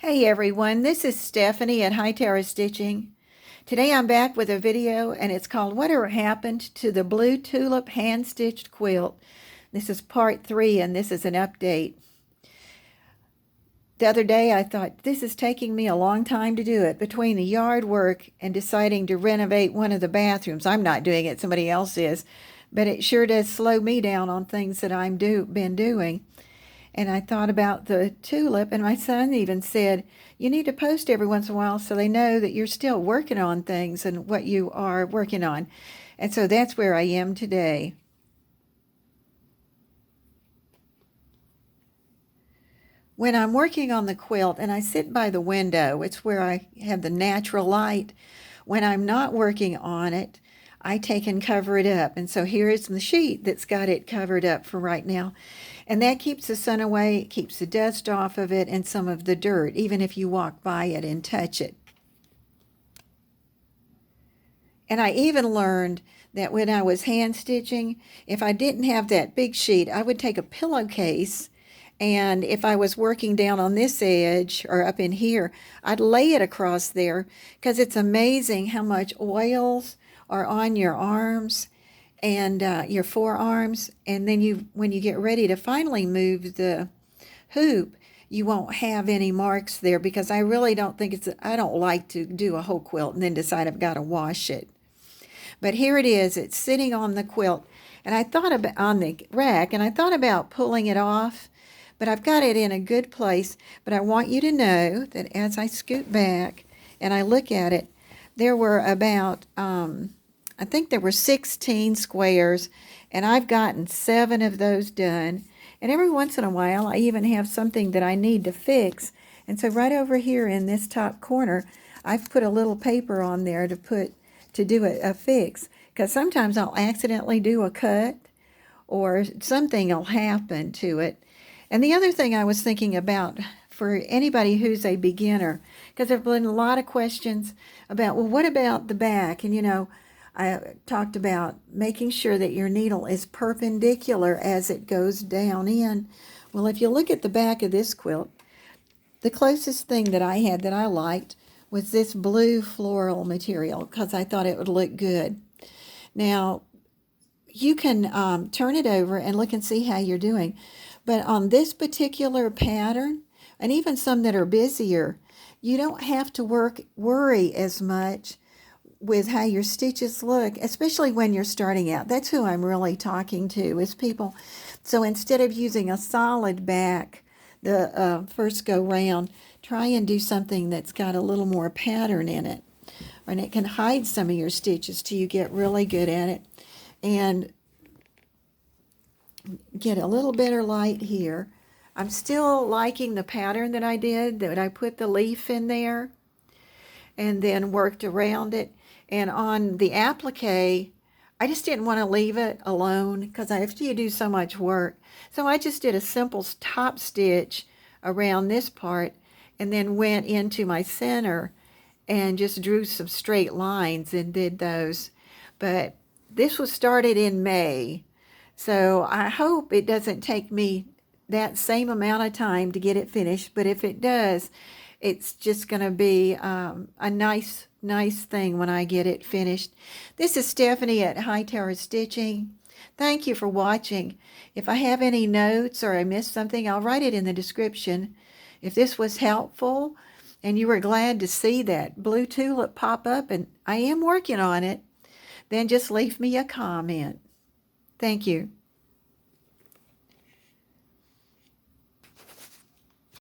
Hey everyone, this is Stephanie at High Tower Stitching. Today I'm back with a video and it's called Whatever Happened to the Blue Tulip Hand-Stitched Quilt. This is part 3 and this is an update. The other day I thought this is taking me a long time to do it between the yard work and deciding to renovate one of the bathrooms. I'm not doing it, somebody else is, but it sure does slow me down on things that I've been doing. And I thought about the tulip, and my son even said, you need to post every once in a while so they know that you're still working on things and what you are working on. And so that's where I am today. When I'm working on the quilt and I sit by the window, it's where I have the natural light. When I'm not working on it, I take and cover it up. And so here is the sheet that's got it covered up for right now. And that keeps the sun away, it keeps the dust off of it and some of the dirt, even if you walk by it and touch it. And I even learned that when I was hand stitching, if I didn't have that big sheet, I would take a pillowcase, and if I was working down on this edge or up in here, I'd lay it across there, because it's amazing how much oils are on your arms and your forearms, and then when you get ready to finally move the hoop, you won't have any marks there, because I really don't think I don't like to do a whole quilt and then decide I've got to wash it. But here it is, it's sitting on the quilt, and I thought about on the rack, and I thought about pulling it off, but I've got it in a good place. But I want you to know that as I scoot back and I look at it, there were about I think there were 16 squares, and I've gotten 7 of those done. And every once in a while, I even have something that I need to fix. And so right over here in this top corner, I've put a little paper on there to do a fix. Because sometimes I'll accidentally do a cut, or something will happen to it. And the other thing I was thinking about for anybody who's a beginner, because there have been a lot of questions about, well, what about the back? And I talked about making sure that your needle is perpendicular as it goes down in. Well, if you look at the back of this quilt, the closest thing that I had that I liked was this blue floral material, because I thought it would look good. Now, you can turn it over and look and see how you're doing. But on this particular pattern, and even some that are busier, you don't have to worry as much with how your stitches look, especially when you're starting out. That's who I'm really talking to, is people. So instead of using a solid back the first go round, try and do something that's got a little more pattern in it. And it can hide some of your stitches till you get really good at it. And get a little better light here. I'm still liking the pattern that I did, that I put the leaf in there and then worked around it. And on the applique, I just didn't want to leave it alone, because after you do so much work. So I just did a simple top stitch around this part and then went into my center and just drew some straight lines and did those. But this was started in May, so I hope it doesn't take me that same amount of time to get it finished. But if it does, it's just going to be a nice thing when I get it finished. This is Stephanie at High Tower Stitching. Thank you for watching. If I have any notes or I missed something, I'll write it in the description. If this was helpful and you were glad to see that blue tulip pop up, and I am working on it, then just leave me a comment. Thank you.